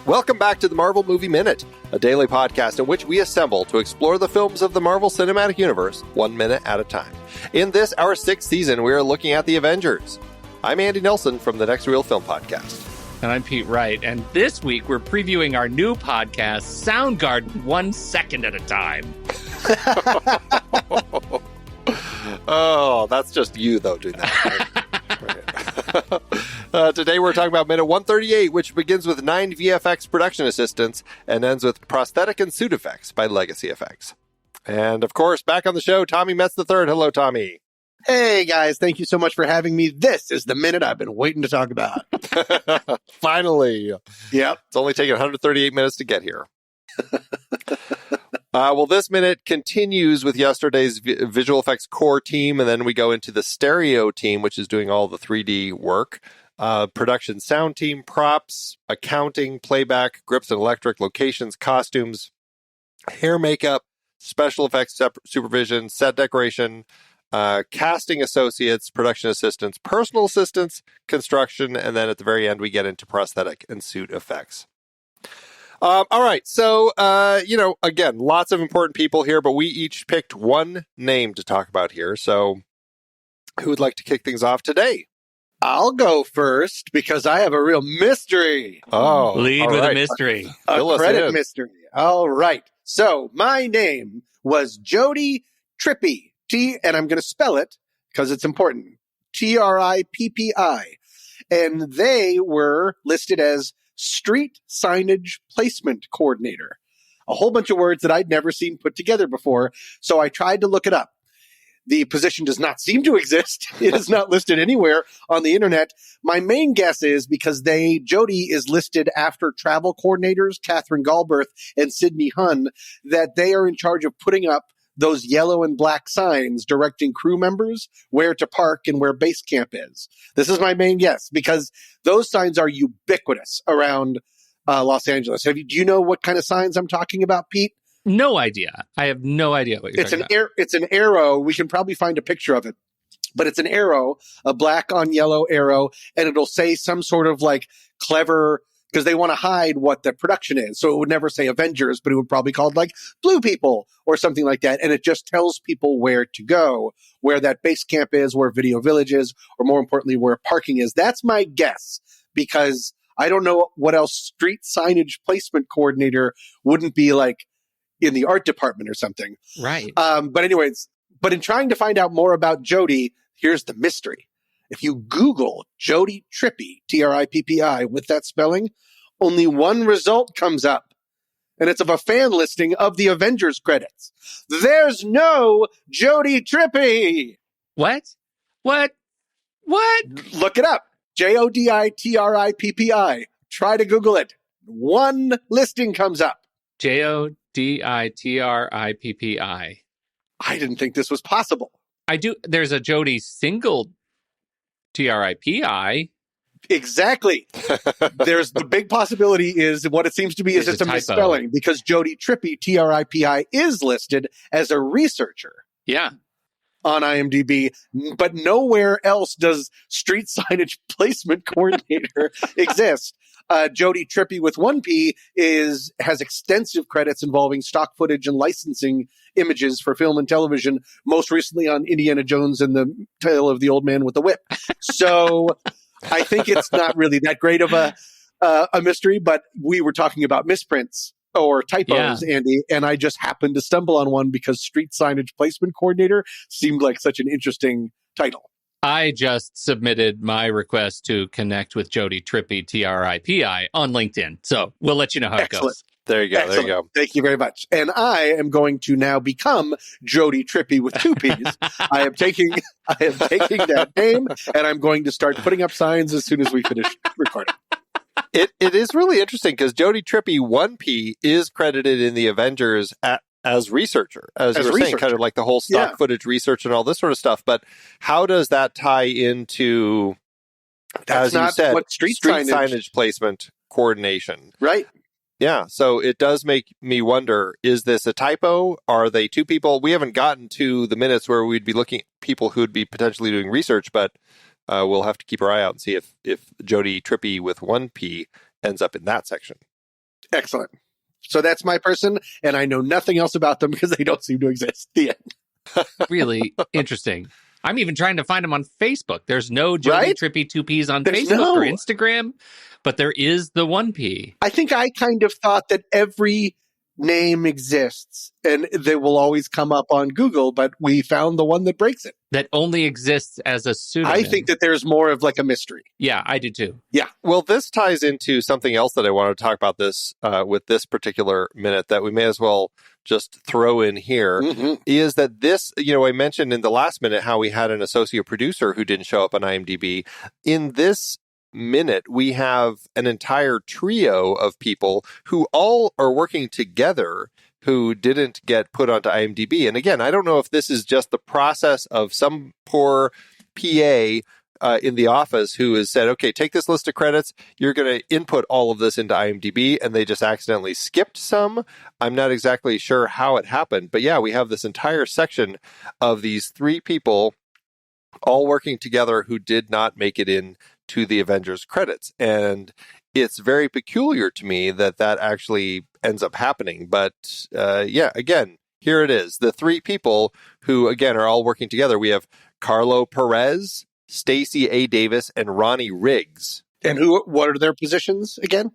Welcome back to the Marvel Movie Minute, a daily podcast in which we assemble to explore the films of the Marvel Cinematic Universe 1 minute at a time. In this, our 6th season, we are looking at the Avengers. I'm Andy Nelson from the Next Reel Film Podcast. And I'm Pete Wright, and this week we're previewing our new podcast, Soundgarden, 1 second at a time. Oh, that's just you, though, doing that. Right? Today we're talking about minute 138, which begins with 9 VFX production assistants and ends with prosthetic and suit effects by Legacy Effects. And, of course, back on the show, Tommy Metz III. Hello, Tommy. Hey, guys. Thank you so much for having me. This is the minute I've been waiting to talk about. Finally. Yep. It's only taken 138 minutes to get here. Well, this minute continues with yesterday's visual effects core team, and then we go into the stereo team, which is doing all the 3D work. Production sound team, props, accounting, playback, grips and electric, locations, costumes, hair makeup, special effects supervision, set decoration, casting associates, production assistants, personal assistants, construction, and then at the very end we get into prosthetic and suit effects. All right, so, again, lots of important people here, but we each picked one name to talk about here. So who would like to kick things off today? I'll go first because I have a real mystery. Oh, lead with a mystery. A credit mystery. All right. So my name was Jodi Trippi. And I'm going to spell it because it's important. Trippi. And they were listed as Street Signage Placement Coordinator. A whole bunch of words that I'd never seen put together before. So I tried to look it up. The position does not seem to exist. It is not listed anywhere on the internet. My main guess is because Jodi is listed after travel coordinators, Catherine Galbraith and Sydney Hunn, that they are in charge of putting up those yellow and black signs directing crew members where to park and where base camp is. This is my main guess because those signs are ubiquitous around Los Angeles. Do you know what kind of signs I'm talking about, Pete? No idea. I have no idea what you're talking about. It's an arrow. We can probably find a picture of it. But it's an arrow, a black on yellow arrow, and it'll say some sort of like clever, because they want to hide what the production is. So it would never say Avengers, but it would probably be called like Blue People or something like that. And it just tells people where to go, where that base camp is, where Video Village is, or more importantly, where parking is. That's my guess, because I don't know what else Street Signage Placement Coordinator wouldn't be like in the art department or something. Right. But in trying to find out more about Jodi, here's the mystery. If you Google Jodi Trippi, Trippi, with that spelling, only one result comes up. And it's of a fan listing of the Avengers credits. There's no Jodi Trippi. What? Look it up. Joditrippi. Try to Google it. One listing comes up. Joditrippi. I didn't think this was possible. I do. There's a Jodi single Trippi. Exactly. There's the big possibility is what it seems to be is it's a misspelling because Jodi Trippi, Trippi, is listed as a researcher. Yeah. On IMDb, but nowhere else does Street Signage Placement Coordinator exist. Jodi Trippi with 1P has extensive credits involving stock footage and licensing images for film and television, most recently on Indiana Jones and the Tale of the Old Man with the Whip. So I think it's not really that great of a mystery, but we were talking about misprints or typos, yeah. Andy, and I just happened to stumble on one because Street Signage Placement Coordinator seemed like such an interesting title. I just submitted my request to connect with Jodi Trippi, Trippi, on LinkedIn. So we'll let you know how it goes. There you go. Excellent. There you go. Thank you very much. And I am going to now become Jodi Trippi with 2 Ps. I am taking that name, and I'm going to start putting up signs as soon as we finish recording. It is really interesting because Jodi Trippi 1P is credited in the Avengers as researcher, as you were saying, kind of like the whole stock footage research and all this sort of stuff. But how does that tie into, as you said, what street signage placement coordination? Right. Yeah, so it does make me wonder, is this a typo? Are they 2 people? We haven't gotten to the minutes where we'd be looking at people who'd be potentially doing research, but we'll have to keep our eye out and see if Jodi Trippi with 1P ends up in that section. Excellent. So that's my person, and I know nothing else about them because they don't seem to exist. The end. Really interesting. I'm even trying to find him on Facebook. There's no Jodi Right? Trippi 2Ps on There's Facebook or no. Instagram, but there is the 1P. I think I kind of thought that every name exists and they will always come up on Google, but we found the one that breaks it. That only exists as a pseudonym. I think that there's more of like a mystery. Yeah, I do too. Yeah. Well, this ties into something else that I wanted to talk about this with this particular minute that we may as well just throw in here is that this, I mentioned in the last minute how we had an associate producer who didn't show up on IMDb. In this minute, we have an entire trio of people who all are working together who didn't get put onto IMDb. And again, I don't know if this is just the process of some poor PA in the office who has said, okay, take this list of credits. You're going to input all of this into IMDb, and they just accidentally skipped some. I'm not exactly sure how it happened. But yeah, we have this entire section of these three people all working together who did not make it in to the Avengers credits. And it's very peculiar to me that that actually ends up happening. But again, here it is. The three people who, again, are all working together. We have Carlo Perez, Stacey A. Davis, and Ronnie Riggs. And what are their positions again?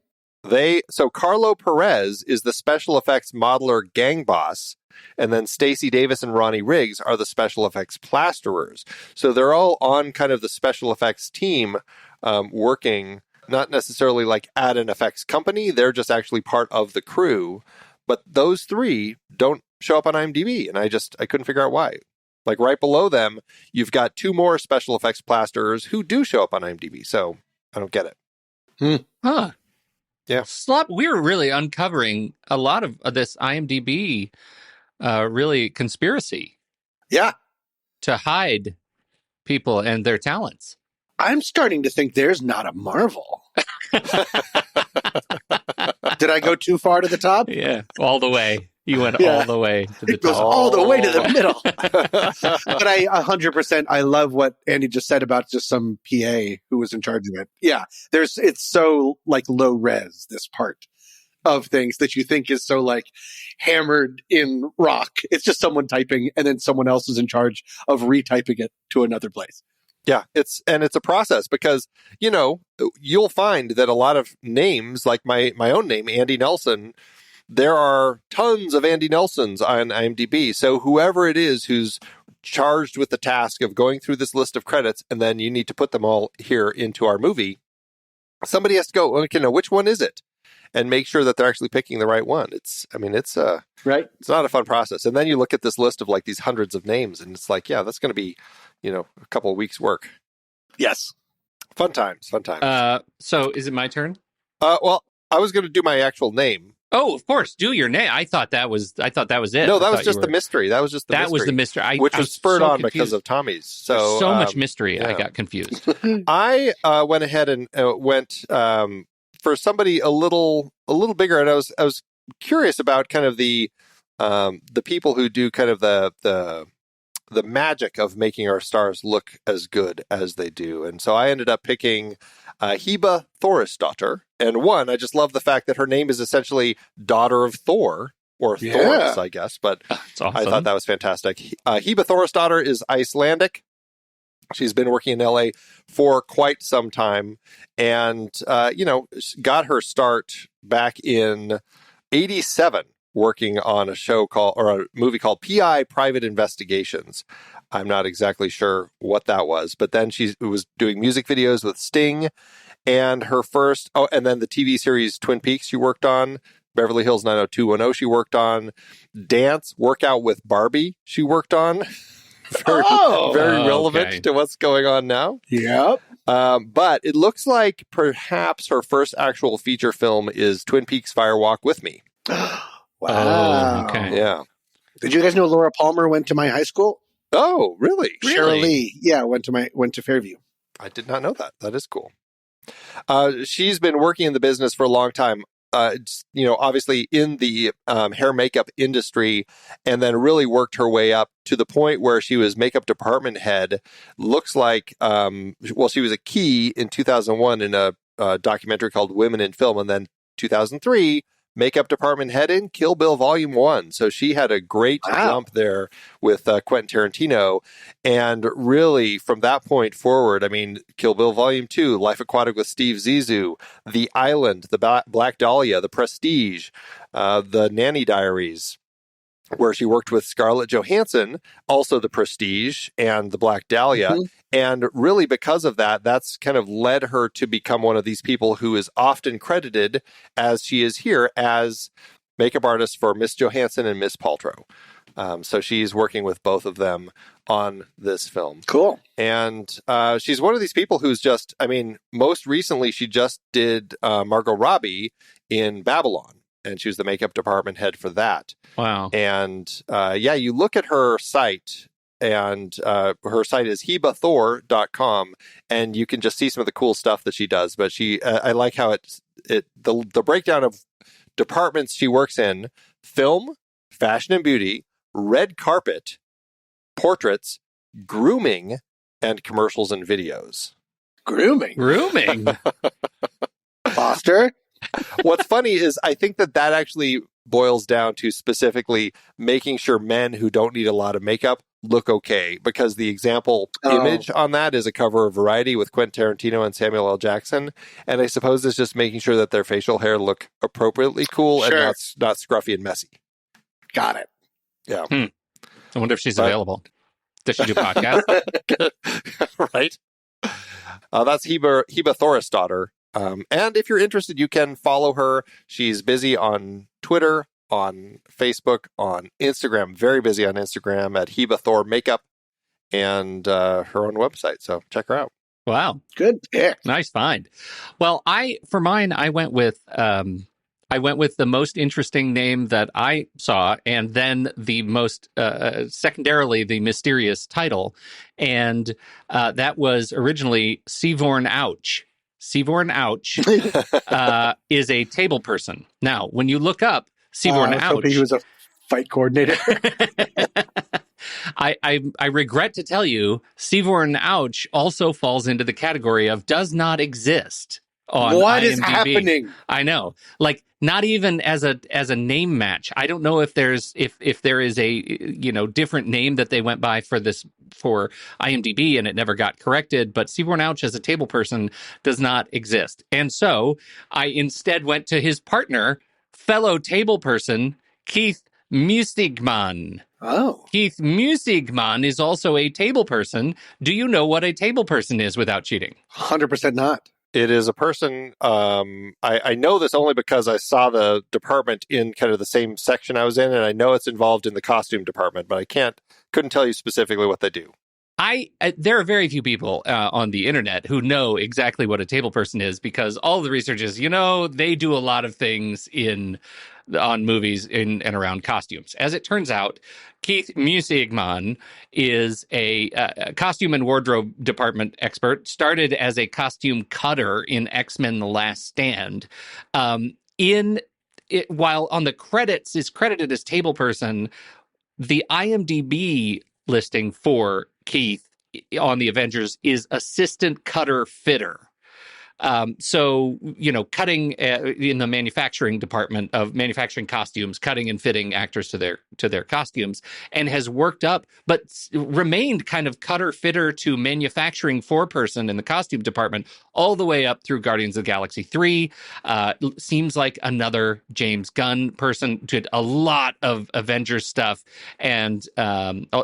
So Carlo Perez is the special effects modeler gang boss, and then Stacey Davis and Ronnie Riggs are the special effects plasterers. So they're all on kind of the special effects team working, not necessarily like at an effects company. They're just actually part of the crew. But those three don't show up on IMDb, and I couldn't figure out why. Like right below them, you've got two more special effects plasterers who do show up on IMDb. So I don't get it. Huh. Yeah. We're really uncovering a lot of this IMDb really conspiracy. Yeah. To hide people and their talents. I'm starting to think there's not a Marvel. Did I go too far to the top? Yeah, all the way. You went all the way to the It goes top. all the way to the middle. But 100%, I love what Andy just said about just some PA who was in charge of it. Yeah, it's so like low res, this part of things that you think is so like hammered in rock. It's just someone typing and then someone else is in charge of retyping it to another place. Yeah, it's a process because, you'll find that a lot of names, like my own name, Andy Nelson, there are tons of Andy Nelsons on IMDb. So whoever it is who's charged with the task of going through this list of credits, and then you need to put them all here into our movie, somebody has to go, okay, now which one is it? And make sure that they're actually picking the right one. Right. It's not a fun process. And then you look at this list of like these hundreds of names, and it's like, yeah, that's going to be, a couple of weeks work. Yes. Fun times. So is it my turn? Well, I was going to do my actual name. Oh, of course. Do your name. I thought that was it. No, that was just the mystery. That was just the mystery. That was the mystery. Which was spurred on confused. because of Tommy's. So much mystery. Yeah. I got confused. I went ahead and went for somebody a little bigger, and I was curious about kind of the people who do kind of the magic of making our stars look as good as they do. And so I ended up picking Heba Thorisdottir. And I just love the fact that her name is essentially daughter of Thor, or Thor's, I guess. But awesome. I thought that was fantastic. Heba Thorisdottir is Icelandic. She's been working in LA for quite some time and, got her start back in 1987. Working on a movie called P.I. Private Investigations. I'm not exactly sure what that was, but then she was doing music videos with Sting, and her first, and then the TV series Twin Peaks she worked on, Beverly Hills 90210 she worked on, Dance Workout with Barbie she worked on. Very relevant to what's going on now. Yep. But it looks like perhaps her first actual feature film is Twin Peaks Fire Walk With Me. Wow. Okay. Yeah. Did you guys know Laura Palmer went to my high school? Oh, really? Cheryl Lee. Yeah, went to Fairview. I did not know that. That is cool. She's been working in the business for a long time. Obviously in the hair makeup industry, and then really worked her way up to the point where she was makeup department head. Looks like, she was a key in 2001 in a documentary called Women in Film, and then 2003 makeup department head in Kill Bill Volume 1. So she had a great jump there with Quentin Tarantino. And really, from that point forward, I mean, Kill Bill Volume 2, Life Aquatic with Steve Zissou, The Island, The Black Dahlia, The Prestige, The Nanny Diaries, where she worked with Scarlett Johansson, also The Prestige and The Black Dahlia. Mm-hmm. And really because of that, that's kind of led her to become one of these people who is often credited, as she is here, as makeup artist for Miss Johansson and Miss Paltrow. So she's working with both of them on this film. Cool. And she's one of these people who's just, I mean, most recently she just did Margot Robbie in Babylon. And she was the makeup department head for that. Wow. And you look at her site, and her site is HebaThor.com, and you can just see some of the cool stuff that she does. But I like how the breakdown of departments she works in: film, fashion and beauty, red carpet, portraits, grooming, and commercials and videos. Grooming. Foster. What's funny is I think that actually boils down to specifically making sure men who don't need a lot of makeup look okay, because the example image on that is a cover of Variety with Quentin Tarantino and Samuel L. Jackson. And I suppose it's just making sure that their facial hair look appropriately cool and not scruffy and messy. Got it. Yeah. I wonder if she's available. Does she do podcasts? Right. That's Heba Thorisdottir. And if you're interested, you can follow her. She's busy on Twitter, on Facebook, on Instagram. Very busy on Instagram at Heba Thor Makeup, and her own website. So check her out. Wow. Good pick. Nice find. Well, for mine, I went with the most interesting name that I saw, and then the most, secondarily, the mysterious title. And that was originally Sivorn Ouch. Sivorn Ouch is a table person. Now, when you look up Sivorn Ouch, he was a fight coordinator. I regret to tell you, Sivorn Ouch also falls into the category of does not exist on What IMDb. is happening? I know, like not even as a name match. I don't know if there is a different name that they went by for IMDb and it never got corrected. But Sivorn Ouch as a table person does not exist, and so I instead went to his partner, fellow table person Keith Muessigmann. Oh, Keith Muessigmann is also a table person. Do you know what a table person is without cheating? 100% not. It is a person, I know this only because I saw the department in kind of the same section I was in, and I know it's involved in the costume department, but I couldn't tell you specifically what they do. There are very few people on the internet who know exactly what a table person is, because all the research is, they do a lot of things on movies in and around costumes. As it turns out, Keith Muessigmann is a costume and wardrobe department expert, started as a costume cutter in X-Men The Last Stand. While on the credits is credited as table person, the IMDb listing for Keith on the Avengers is assistant cutter fitter. So, cutting in the manufacturing department of manufacturing costumes, cutting and fitting actors to their costumes, and has worked up, but remained kind of cutter fitter to manufacturing foreperson in the costume department all the way up through Guardians of the Galaxy 3. Seems like another James Gunn person, did a lot of Avengers stuff, and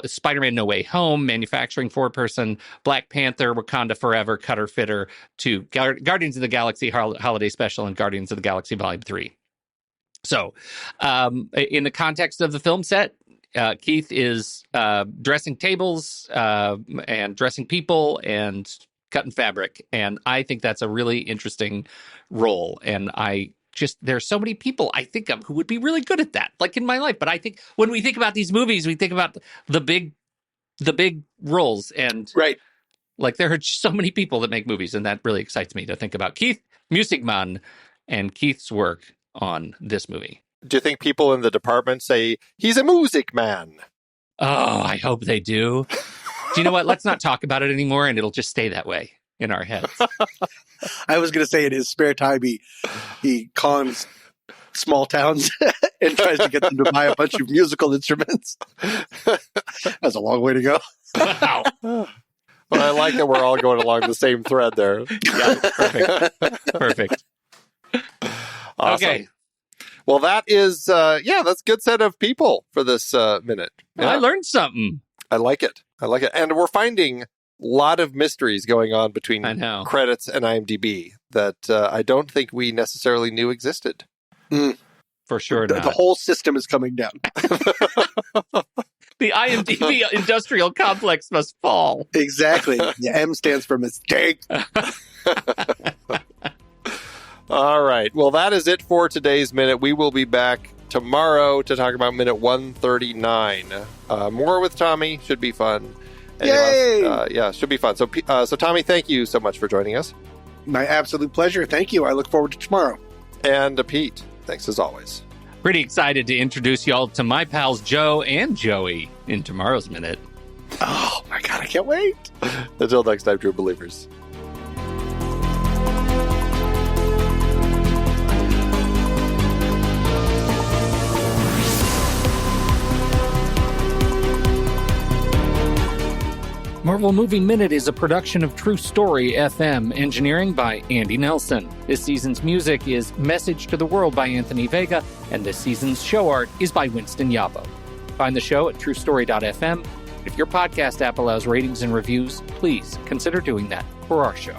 Spider-Man No Way Home, manufacturing foreperson, Black Panther, Wakanda Forever, cutter fitter to Guardians of the Galaxy Holiday Special and Guardians of the Galaxy Volume 3. So, in the context of the film set, Keith is dressing tables and dressing people and cutting fabric. And I think that's a really interesting role. And there's so many people I think of who would be really good at that, like in my life. But I think when we think about these movies, we think about the big roles. And right. Like, there are so many people that make movies, and that really excites me to think about Keith Muessigmann and Keith's work on this movie. Do you think people in the department say, he's a music man? Oh, I hope they do. Do you know what? Let's not talk about it anymore, and it'll just stay that way in our heads. I was going to say in his spare time, he cons small towns and tries to get them to buy a bunch of musical instruments. That's a long way to go. Wow. But I like that we're all going along the same thread there. Yeah, perfect. Awesome. Okay. Well, that is, that's a good set of people for this minute. Yeah, I learned something. I like it. And we're finding a lot of mysteries going on between credits and IMDb that I don't think we necessarily knew existed. For sure not. The whole system is coming down. The IMDb industrial complex must fall. Exactly. The M stands for mistake. All right. Well, that is it for today's Minute. We will be back tomorrow to talk about Minute 139. More with Tommy. Should be fun. Yay! Should be fun. So Tommy, thank you so much for joining us. My absolute pleasure. Thank you. I look forward to tomorrow. And Pete, thanks as always. Pretty excited to introduce y'all to my pals Joe and Joey in tomorrow's Minute. Oh, my God. I can't wait. Until next time, true believers. Marvel Movie Minute is a production of TruStory FM, engineering by Andy Nelson. This season's music is Message to the World by Anthony Vega, and this season's show art is by Winston Yabo. Find the show at TruStory.fm. If your podcast app allows ratings and reviews, please consider doing that for our show.